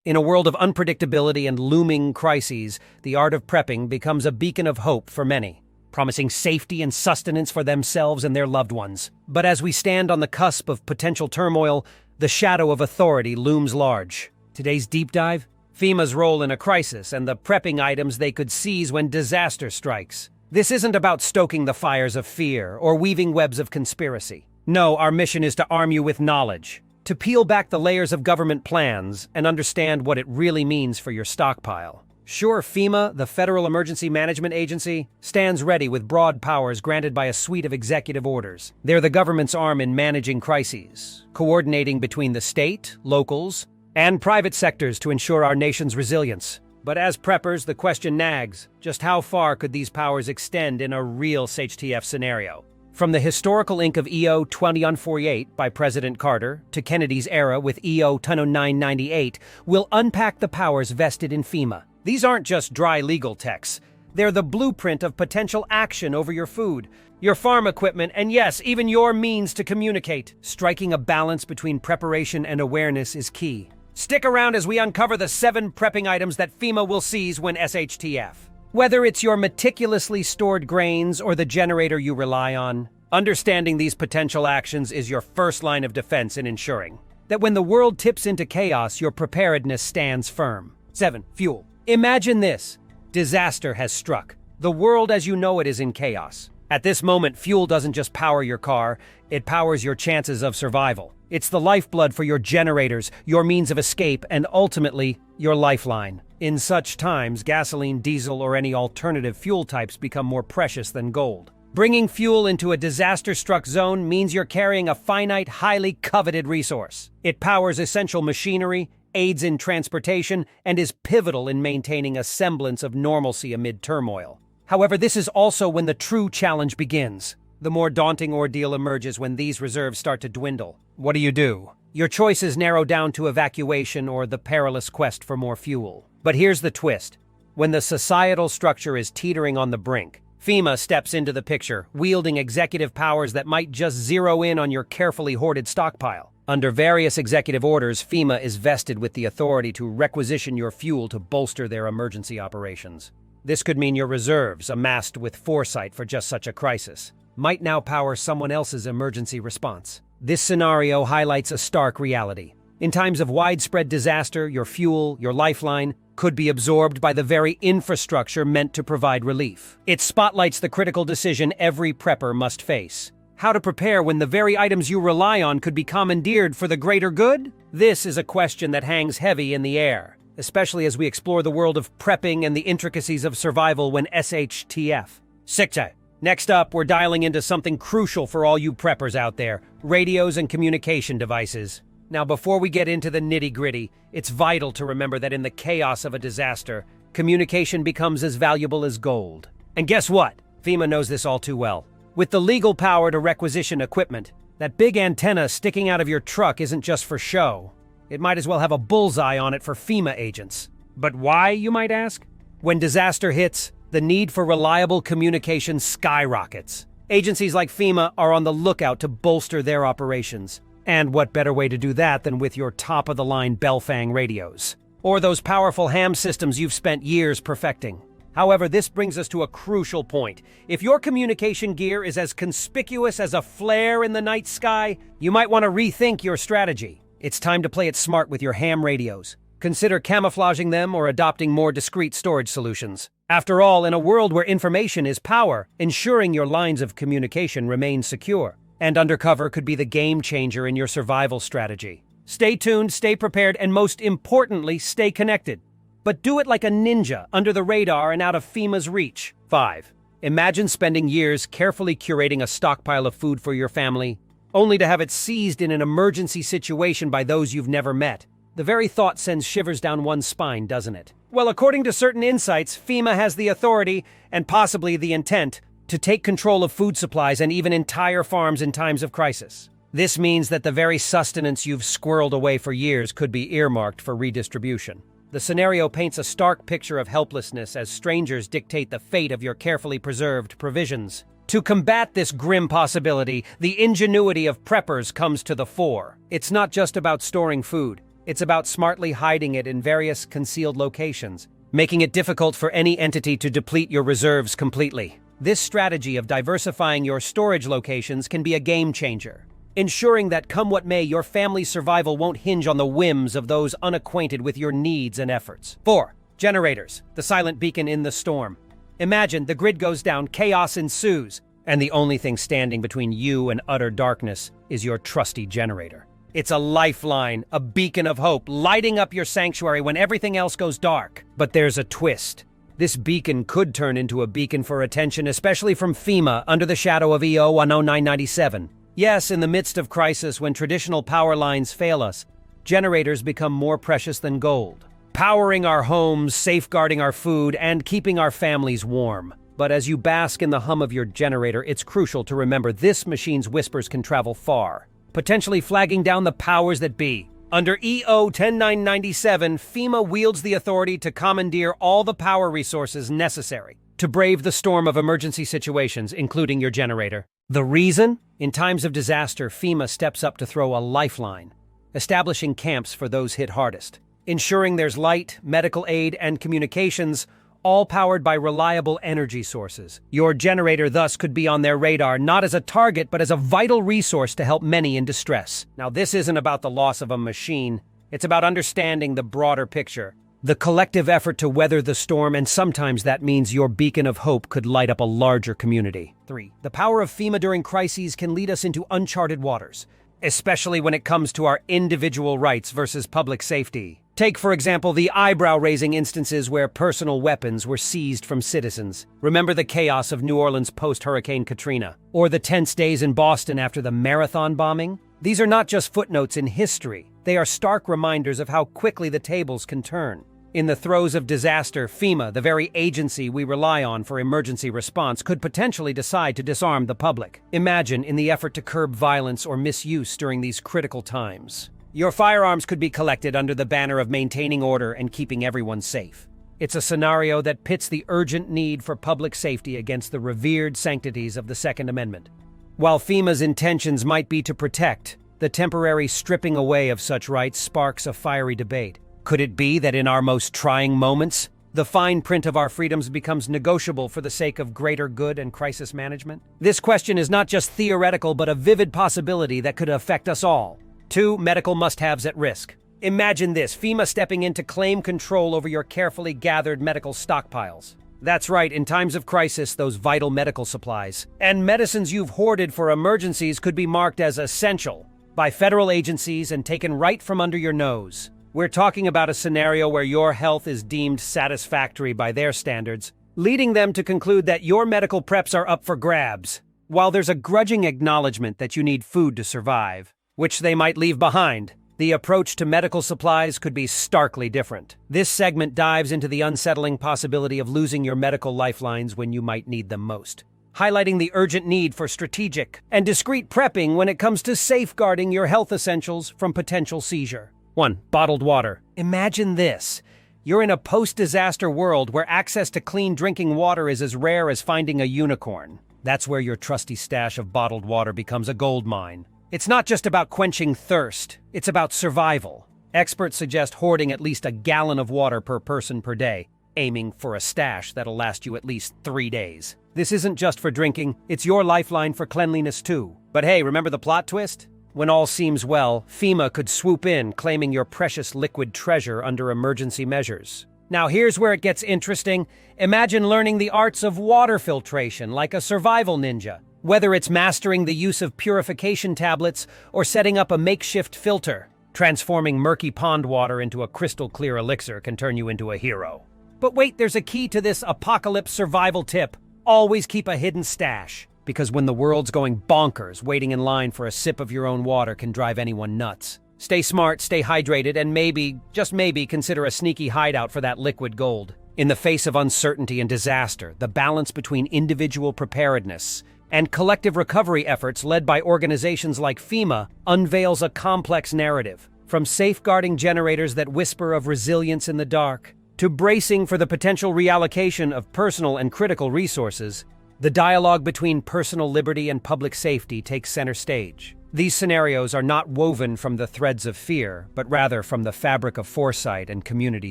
In a world of unpredictability and looming crises, the art of prepping becomes a beacon of hope for many, promising safety and sustenance for themselves and their loved ones. But as we stand on the cusp of potential turmoil, the shadow of authority looms large. Today's deep dive? FEMA's role in a crisis and the prepping items they could seize when disaster strikes. This isn't about stoking the fires of fear or weaving webs of conspiracy. No, our mission is to arm you with knowledge, to peel back the layers of government plans and understand what it really means for your stockpile. Sure, FEMA, the Federal Emergency Management Agency, stands ready with broad powers granted by a suite of executive orders. They're the government's arm in managing crises, coordinating between the state, locals, and private sectors to ensure our nation's resilience. But as preppers, the question nags, just how far could these powers extend in a real SHTF scenario? From the historical ink of EO 2148 by President Carter to Kennedy's era with EO 10998, we'll unpack the powers vested in FEMA. These aren't just dry legal texts. They're the blueprint of potential action over your food, your farm equipment, and yes, even your means to communicate. Striking a balance between preparation and awareness is key. Stick around as we uncover the 7 prepping items that FEMA will seize when SHTF. Whether it's your meticulously stored grains or the generator you rely on, understanding these potential actions is your first line of defense in ensuring that when the world tips into chaos, your preparedness stands firm. 7. Fuel. Imagine this. Disaster has struck. The world as you know it is in chaos. At this moment, fuel doesn't just power your car, it powers your chances of survival. It's the lifeblood for your generators, your means of escape, and ultimately, your lifeline. In such times, gasoline, diesel, or any alternative fuel types become more precious than gold. Bringing fuel into a disaster-struck zone means you're carrying a finite, highly coveted resource. It powers essential machinery, aids in transportation, and is pivotal in maintaining a semblance of normalcy amid turmoil. However, this is also when the true challenge begins. The more daunting ordeal emerges when these reserves start to dwindle. What do? Your choices narrow down to evacuation or the perilous quest for more fuel. But here's the twist. When the societal structure is teetering on the brink, FEMA steps into the picture, wielding executive powers that might just zero in on your carefully hoarded stockpile. Under various executive orders, FEMA is vested with the authority to requisition your fuel to bolster their emergency operations. This could mean your reserves, amassed with foresight for just such a crisis, might now power someone else's emergency response. This scenario highlights a stark reality. In times of widespread disaster, your fuel, your lifeline, could be absorbed by the very infrastructure meant to provide relief. It spotlights the critical decision every prepper must face. How to prepare when the very items you rely on could be commandeered for the greater good? This is a question that hangs heavy in the air, especially as we explore the world of prepping and the intricacies of survival when SHTF. Sikta. Next up, we're dialing into something crucial for all you preppers out there: radios and communication devices. Now, before we get into the nitty-gritty, it's vital to remember that in the chaos of a disaster, communication becomes as valuable as gold. And guess what? FEMA knows this all too well. With the legal power to requisition equipment, that big antenna sticking out of your truck isn't just for show. It might as well have a bullseye on it for FEMA agents. But why, you might ask? When disaster hits, the need for reliable communication skyrockets. Agencies like FEMA are on the lookout to bolster their operations. And what better way to do that than with your top-of-the-line Belfang radios? Or those powerful ham systems you've spent years perfecting. However, this brings us to a crucial point. If your communication gear is as conspicuous as a flare in the night sky, you might want to rethink your strategy. It's time to play it smart with your ham radios. Consider camouflaging them or adopting more discreet storage solutions. After all, in a world where information is power, ensuring your lines of communication remain secure and undercover could be the game changer in your survival strategy. Stay tuned, stay prepared, and most importantly, stay connected. But do it like a ninja, under the radar and out of FEMA's reach. 5. Imagine spending years carefully curating a stockpile of food for your family, only to have it seized in an emergency situation by those you've never met. The very thought sends shivers down one's spine, doesn't it? Well, according to certain insights, FEMA has the authority, and possibly the intent, to take control of food supplies and even entire farms in times of crisis. This means that the very sustenance you've squirreled away for years could be earmarked for redistribution. The scenario paints a stark picture of helplessness as strangers dictate the fate of your carefully preserved provisions. To combat this grim possibility, the ingenuity of preppers comes to the fore. It's not just about storing food. It's about smartly hiding it in various concealed locations, making it difficult for any entity to deplete your reserves completely. This strategy of diversifying your storage locations can be a game changer, ensuring that come what may, your family's survival won't hinge on the whims of those unacquainted with your needs and efforts. 4. Generators, the silent beacon in the storm. Imagine the grid goes down, chaos ensues, and the only thing standing between you and utter darkness is your trusty generator. It's a lifeline, a beacon of hope, lighting up your sanctuary when everything else goes dark. But there's a twist. This beacon could turn into a beacon for attention, especially from FEMA under the shadow of EO 10997. Yes, in the midst of crisis, when traditional power lines fail us, generators become more precious than gold, powering our homes, safeguarding our food, and keeping our families warm. But as you bask in the hum of your generator, it's crucial to remember this machine's whispers can travel far, potentially flagging down the powers that be. Under EO 10997, FEMA wields the authority to commandeer all the power resources necessary to brave the storm of emergency situations, including your generator. The reason? In times of disaster, FEMA steps up to throw a lifeline, establishing camps for those hit hardest, ensuring there's light, medical aid, and communications, all powered by reliable energy sources. Your generator thus could be on their radar, not as a target, but as a vital resource to help many in distress. Now, this isn't about the loss of a machine. It's about understanding the broader picture, the collective effort to weather the storm, and sometimes that means your beacon of hope could light up a larger community. 3. The power of FEMA during crises can lead us into uncharted waters, especially when it comes to our individual rights versus public safety. Take, for example, the eyebrow-raising instances where personal weapons were seized from citizens. Remember the chaos of New Orleans post-Hurricane Katrina, or the tense days in Boston after the marathon bombing? These are not just footnotes in history. They are stark reminders of how quickly the tables can turn. In the throes of disaster, FEMA, the very agency we rely on for emergency response, could potentially decide to disarm the public. Imagine in the effort to curb violence or misuse during these critical times. Your firearms could be collected under the banner of maintaining order and keeping everyone safe. It's a scenario that pits the urgent need for public safety against the revered sanctities of the Second Amendment. While FEMA's intentions might be to protect, the temporary stripping away of such rights sparks a fiery debate. Could it be that in our most trying moments, the fine print of our freedoms becomes negotiable for the sake of greater good and crisis management? This question is not just theoretical, but a vivid possibility that could affect us all. 2. Medical must-haves at risk. Imagine this, FEMA stepping in to claim control over your carefully gathered medical stockpiles. That's right, in times of crisis, those vital medical supplies and medicines you've hoarded for emergencies could be marked as essential by federal agencies and taken right from under your nose. We're talking about a scenario where your health is deemed satisfactory by their standards, leading them to conclude that your medical preps are up for grabs, while there's a grudging acknowledgement that you need food to survive, which they might leave behind. The approach to medical supplies could be starkly different. This segment dives into the unsettling possibility of losing your medical lifelines when you might need them most, highlighting the urgent need for strategic and discreet prepping when it comes to safeguarding your health essentials from potential seizure. 1. Bottled water. Imagine this. You're in a post-disaster world where access to clean drinking water is as rare as finding a unicorn. That's where your trusty stash of bottled water becomes a gold mine. It's not just about quenching thirst, it's about survival. Experts suggest hoarding at least a gallon of water per person per day, aiming for a stash that'll last you at least 3 days. This isn't just for drinking, it's your lifeline for cleanliness too. But hey, remember the plot twist? When all seems well, FEMA could swoop in, claiming your precious liquid treasure under emergency measures. Now here's where it gets interesting. Imagine learning the arts of water filtration like a survival ninja. Whether it's mastering the use of purification tablets or setting up a makeshift filter, transforming murky pond water into a crystal-clear elixir can turn you into a hero. But wait, there's a key to this apocalypse survival tip. Always keep a hidden stash. Because when the world's going bonkers, waiting in line for a sip of your own water can drive anyone nuts. Stay smart, stay hydrated, and maybe, just maybe, consider a sneaky hideout for that liquid gold. In the face of uncertainty and disaster, the balance between individual preparedness and collective recovery efforts led by organizations like FEMA unveils a complex narrative. From safeguarding generators that whisper of resilience in the dark, to bracing for the potential reallocation of personal and critical resources, the dialogue between personal liberty and public safety takes center stage. These scenarios are not woven from the threads of fear, but rather from the fabric of foresight and community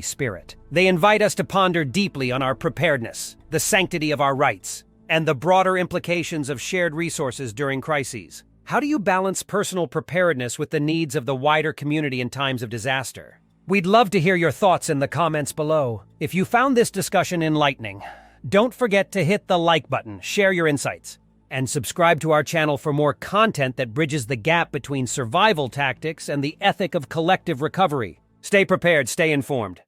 spirit. They invite us to ponder deeply on our preparedness, the sanctity of our rights, and the broader implications of shared resources during crises. How do you balance personal preparedness with the needs of the wider community in times of disaster? We'd love to hear your thoughts in the comments below. If you found this discussion enlightening, don't forget to hit the like button, share your insights, and subscribe to our channel for more content that bridges the gap between survival tactics and the ethic of collective recovery. Stay prepared, stay informed.